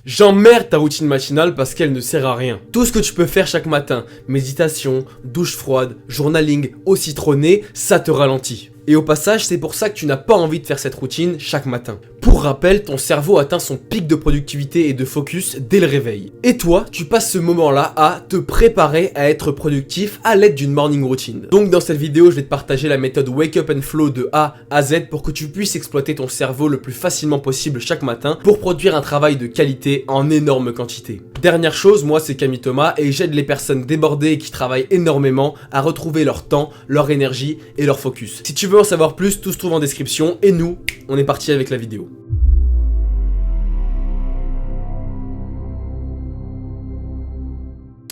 J'emmerde ta routine matinale parce qu'elle ne sert à rien. Tout ce que tu peux faire chaque matin, méditation, douche froide, journaling au citronné, ça te ralentit. Et au passage, c'est pour ça que tu n'as pas envie de faire cette routine chaque matin. Pour rappel, ton cerveau atteint son pic de productivité et de focus dès le réveil. Et toi, tu passes ce moment-là à te préparer à être productif à l'aide d'une morning routine. Donc dans cette vidéo, je vais te partager la méthode Wake Up and Flow de A à Z pour que tu puisses exploiter ton cerveau le plus facilement possible chaque matin pour produire un travail de qualité en énorme quantité. Dernière chose, moi c'est Camille Thomas et j'aide les personnes débordées et qui travaillent énormément à retrouver leur temps, leur énergie et leur focus. Si tu veux en savoir plus, tout se trouve en description et nous, on est parti avec la vidéo.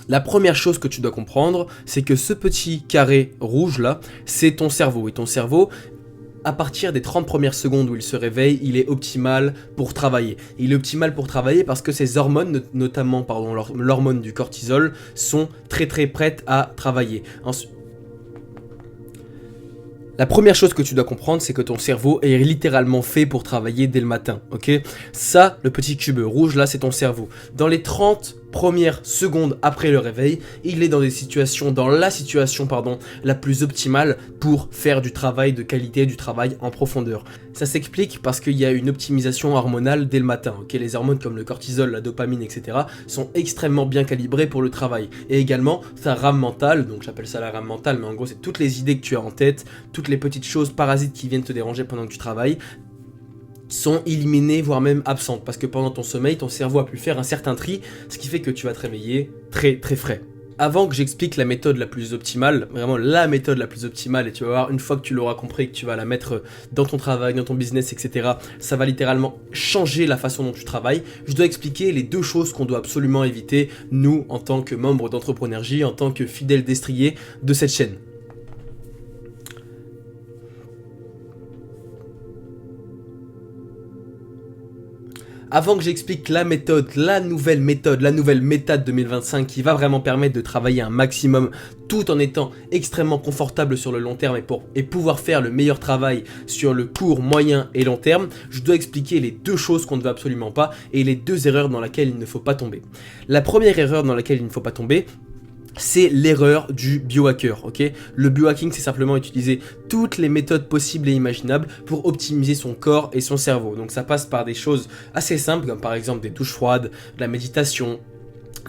La première chose que tu dois comprendre, c'est que ce petit carré rouge là, c'est ton cerveau. Et ton cerveau, à partir des 30 premières secondes où il se réveille, il est optimal pour travailler. Il est optimal pour travailler parce que ses hormones, notamment l'hormone du cortisol, sont très prêtes à travailler. La première chose que tu dois comprendre, c'est que ton cerveau est littéralement fait pour travailler dès le matin, ok? Ça, le petit cube rouge là, c'est ton cerveau. Dans les 30 premières secondes après le réveil, il est dans la situation la plus optimale pour faire du travail de qualité, du travail en profondeur. Ça s'explique parce qu'il y a une optimisation hormonale dès le matin, ok? Les hormones comme le cortisol, la dopamine, etc. sont extrêmement bien calibrées pour le travail. Et également, ta rame mentale, donc j'appelle ça la rame mentale, mais en gros c'est toutes les idées que tu as en tête, toutes les petites choses parasites qui viennent te déranger pendant que tu travailles, sont éliminées, voire même absentes, parce que pendant ton sommeil, ton cerveau a pu faire un certain tri, ce qui fait que tu vas te réveiller très frais. Avant que j'explique la méthode la plus optimale, vraiment la méthode la plus optimale, et tu vas voir, une fois que tu l'auras compris, que tu vas la mettre dans ton travail, dans ton business, etc., ça va littéralement changer la façon dont tu travailles, je dois expliquer les deux choses qu'on doit absolument éviter, nous, en tant que membres d'Entreprenergie, en tant que fidèles destriers de cette chaîne. Avant que j'explique la méthode, la nouvelle méthode 2025 qui va vraiment permettre de travailler un maximum tout en étant extrêmement confortable sur le long terme et pouvoir faire le meilleur travail sur le court, moyen et long terme, je dois expliquer les deux choses qu'on ne veut absolument pas et les deux erreurs dans lesquelles il ne faut pas tomber. La première erreur dans laquelle il ne faut pas tomber, c'est l'erreur du biohacker, ok? Le biohacking, c'est simplement utiliser toutes les méthodes possibles et imaginables pour optimiser son corps et son cerveau. Donc ça passe par des choses assez simples, comme par exemple des douches froides, de la méditation,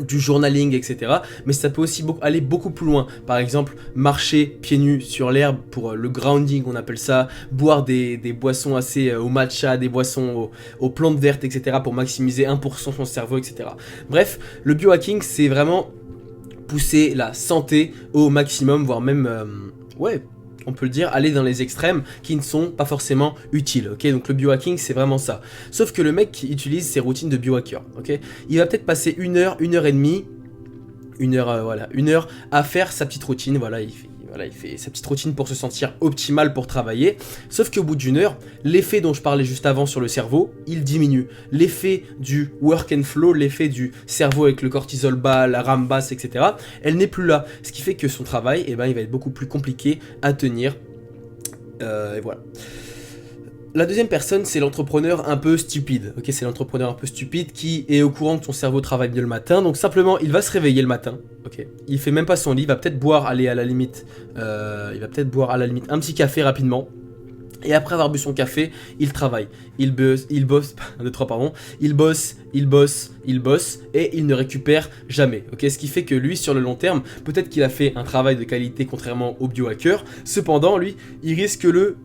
du journaling, etc. Mais ça peut aussi aller beaucoup plus loin. Par exemple, marcher pieds nus sur l'herbe pour le grounding, on appelle ça, boire des boissons assez au matcha, des boissons aux plantes vertes, etc. pour maximiser 1% son cerveau, etc. Bref, le biohacking, c'est vraiment pousser la santé au maximum, voire même, on peut le dire, aller dans les extrêmes qui ne sont pas forcément utiles, ok? Donc le biohacking, c'est vraiment ça. Sauf que le mec qui utilise ses routines de biohacker, ok? Il va peut-être passer une heure et demie, une heure à faire sa petite routine, il fait sa petite routine pour se sentir optimal pour travailler, sauf qu'au bout d'une heure, l'effet dont je parlais juste avant sur le cerveau, il diminue. L'effet du work and flow, l'effet du cerveau avec le cortisol bas, la rame basse, etc., elle n'est plus là. Ce qui fait que son travail, il va être beaucoup plus compliqué à tenir. Et voilà. La deuxième personne, c'est l'entrepreneur un peu stupide. Ok, c'est l'entrepreneur un peu stupide qui est au courant que son cerveau travaille bien le matin. Donc simplement, il va se réveiller le matin. Ok, il fait même pas son lit. Il va peut-être boire, un petit café rapidement. Et après avoir bu son café, il travaille. Il bosse, et il ne récupère jamais. Ok, ce qui fait que lui, sur le long terme, peut-être qu'il a fait un travail de qualité contrairement au biohacker. Cependant, lui, il risque le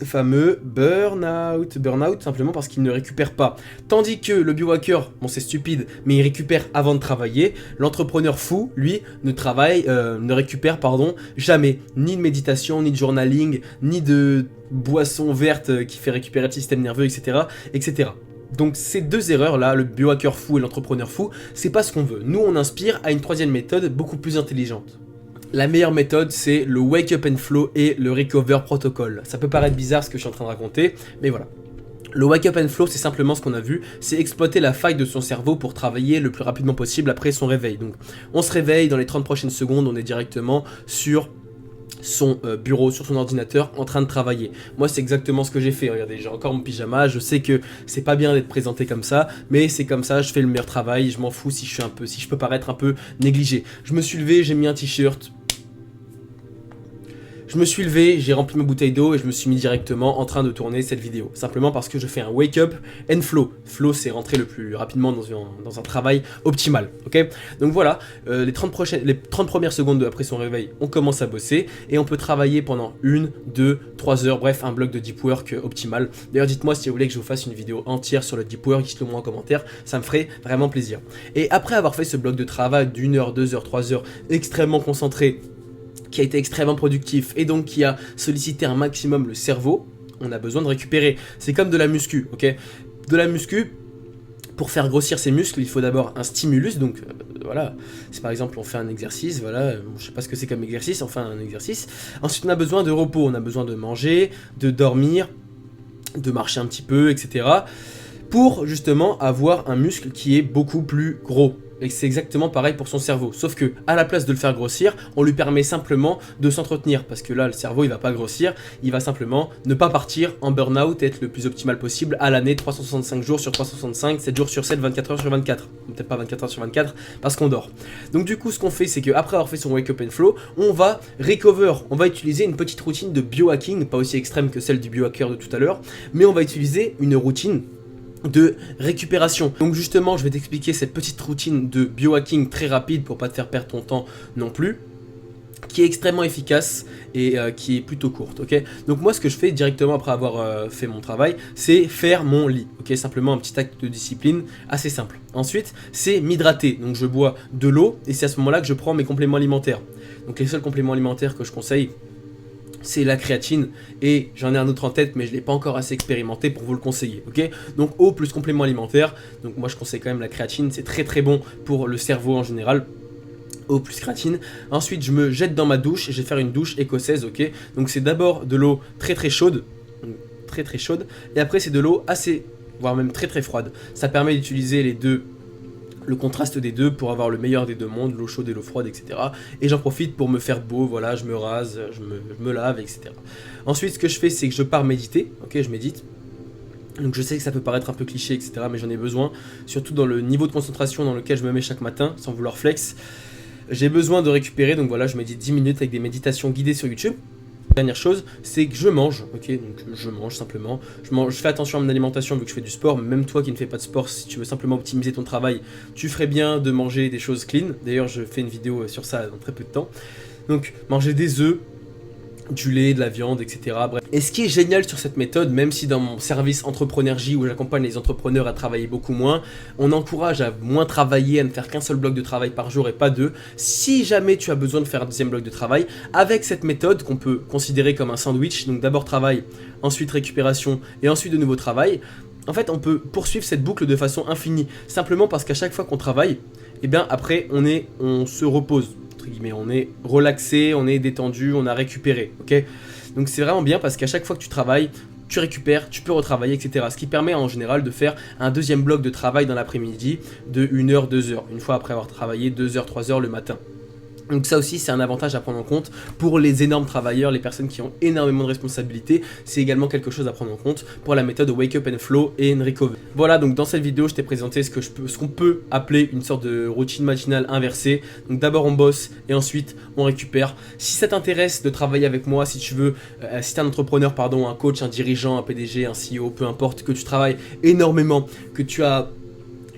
fameux burn-out simplement parce qu'il ne récupère pas. Tandis que le biohacker, bon c'est stupide, mais il récupère avant de travailler. L'entrepreneur fou, lui, ne récupère jamais, ni de méditation, ni de journaling, ni de boisson verte qui fait récupérer le système nerveux, etc., etc. Donc ces deux erreurs là, le biohacker fou et l'entrepreneur fou, c'est pas ce qu'on veut. Nous on inspire à une troisième méthode beaucoup plus intelligente. La meilleure méthode, c'est le Wake Up and Flow et le Recover Protocol. Ça peut paraître bizarre ce que je suis en train de raconter, mais voilà. Le Wake Up and Flow, c'est simplement ce qu'on a vu, c'est exploiter la faille de son cerveau pour travailler le plus rapidement possible après son réveil. Donc, on se réveille, dans les 30 prochaines secondes, on est directement sur son bureau, sur son ordinateur, en train de travailler. Moi, c'est exactement ce que j'ai fait. Regardez, j'ai encore mon pyjama, je sais que c'est pas bien d'être présenté comme ça, mais c'est comme ça, je fais le meilleur travail, je m'en fous si je peux paraître un peu négligé. Je me suis levé, j'ai mis un t-shirt. Je me suis levé, j'ai rempli ma bouteille d'eau et je me suis mis directement en train de tourner cette vidéo. Simplement parce que je fais un wake up and flow. Flow, c'est rentrer le plus rapidement dans un travail optimal. Ok. Donc voilà, les 30 premières secondes après son réveil, on commence à bosser et on peut travailler pendant 1, 2, 3 heures. Bref, un bloc de deep work optimal. D'ailleurs, dites-moi si vous voulez que je vous fasse une vidéo entière sur le deep work, dites-le moi en commentaire, ça me ferait vraiment plaisir. Et après avoir fait ce bloc de travail d'1 heure, 2 heures, 3 heures, extrêmement concentré, qui a été extrêmement productif et donc qui a sollicité un maximum le cerveau, on a besoin de récupérer. C'est comme de la muscu, ok? De la muscu, pour faire grossir ses muscles, il faut d'abord un stimulus, donc voilà, si par exemple on fait un exercice, voilà, je sais pas ce que c'est comme exercice, enfin un exercice. Ensuite on a besoin de repos, on a besoin de manger, de dormir, de marcher un petit peu, etc. pour justement avoir un muscle qui est beaucoup plus gros. Et c'est exactement pareil pour son cerveau, sauf que à la place de le faire grossir, on lui permet simplement de s'entretenir, parce que là le cerveau il va pas grossir, il va simplement ne pas partir en burn-out et être le plus optimal possible à l'année, 365 jours sur 365, 7 jours sur 7, 24 heures sur 24, peut-être pas 24 heures sur 24, parce qu'on dort. Donc du coup ce qu'on fait, c'est qu'après avoir fait son wake up and flow, on va recover, on va utiliser une petite routine de biohacking, pas aussi extrême que celle du biohacker de tout à l'heure, mais on va utiliser une routine de récupération. Donc justement, je vais t'expliquer cette petite routine de biohacking très rapide pour pas te faire perdre ton temps non plus, qui est extrêmement efficace et qui est plutôt courte, ok. Donc moi ce que je fais directement après avoir fait mon travail, c'est faire mon lit, ok, simplement un petit acte de discipline assez simple. Ensuite, c'est m'hydrater, donc je bois de l'eau et c'est à ce moment-là que je prends mes compléments alimentaires. Donc les seuls compléments alimentaires que je conseille, c'est la créatine, et j'en ai un autre en tête mais je l'ai pas encore assez expérimenté pour vous le conseiller, ok. Donc eau plus complément alimentaire, donc moi je conseille quand même la créatine, c'est très très bon pour le cerveau en général, eau plus créatine. Ensuite je me jette dans ma douche, et je vais faire une douche écossaise, ok. Donc c'est d'abord de l'eau très très chaude, et après c'est de l'eau assez, voire même très très froide. Ça permet d'utiliser les deux, le contraste des deux pour avoir le meilleur des deux mondes, l'eau chaude et l'eau froide, etc. Et j'en profite pour me faire beau, voilà, je me rase, je me lave, etc. Ensuite, ce que je fais, c'est que je pars méditer, ok, je médite. Donc je sais que ça peut paraître un peu cliché, etc. mais j'en ai besoin, surtout dans le niveau de concentration dans lequel je me mets chaque matin, sans vouloir flex. J'ai besoin de récupérer, donc voilà, je médite 10 minutes avec des méditations guidées sur YouTube. Dernière chose, c'est que je mange, ok, donc je mange simplement, je fais attention à mon alimentation vu que je fais du sport, même toi qui ne fais pas de sport, si tu veux simplement optimiser ton travail, tu ferais bien de manger des choses clean, d'ailleurs je fais une vidéo sur ça dans très peu de temps, donc manger des œufs, du lait, de la viande, etc. Bref. Et ce qui est génial sur cette méthode, même si dans mon service Entreprenergie où j'accompagne les entrepreneurs à travailler beaucoup moins, on encourage à moins travailler, à ne faire qu'un seul bloc de travail par jour et pas deux. Si jamais tu as besoin de faire un deuxième bloc de travail, avec cette méthode qu'on peut considérer comme un sandwich, donc d'abord travail, ensuite récupération et ensuite de nouveau travail, en fait on peut poursuivre cette boucle de façon infinie, simplement parce qu'à chaque fois qu'on travaille, et bien après on se repose. On est relaxé, on est détendu, on a récupéré, ok. Donc c'est vraiment bien parce qu'à chaque fois que tu travailles, tu récupères, tu peux retravailler, etc. Ce qui permet en général de faire un deuxième bloc de travail dans l'après-midi de 1 heure, 2 heures, une fois après avoir travaillé 2 heures, 3 heures le matin. Donc ça aussi c'est un avantage à prendre en compte pour les énormes travailleurs, les personnes qui ont énormément de responsabilités. C'est également quelque chose à prendre en compte pour la méthode Wake Up and Flow et Recover. Voilà, donc dans cette vidéo je t'ai présenté ce qu'on peut appeler une sorte de routine matinale inversée. Donc d'abord on bosse et ensuite on récupère. Si ça t'intéresse de travailler avec moi, si tu veux, si t'es un entrepreneur, pardon, un coach, un dirigeant, un PDG, un CEO, peu importe, que tu travailles énormément, que tu as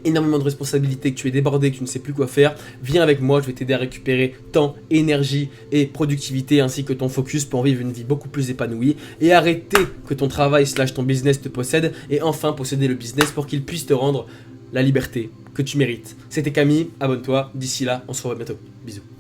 énormément de responsabilités, que tu es débordé, que tu ne sais plus quoi faire, viens avec moi, je vais t'aider à récupérer temps, énergie et productivité ainsi que ton focus pour vivre une vie beaucoup plus épanouie et arrêter que ton travail / ton business te possède et enfin posséder le business pour qu'il puisse te rendre la liberté que tu mérites. C'était Camille, abonne-toi, d'ici là, on se revoit bientôt. Bisous.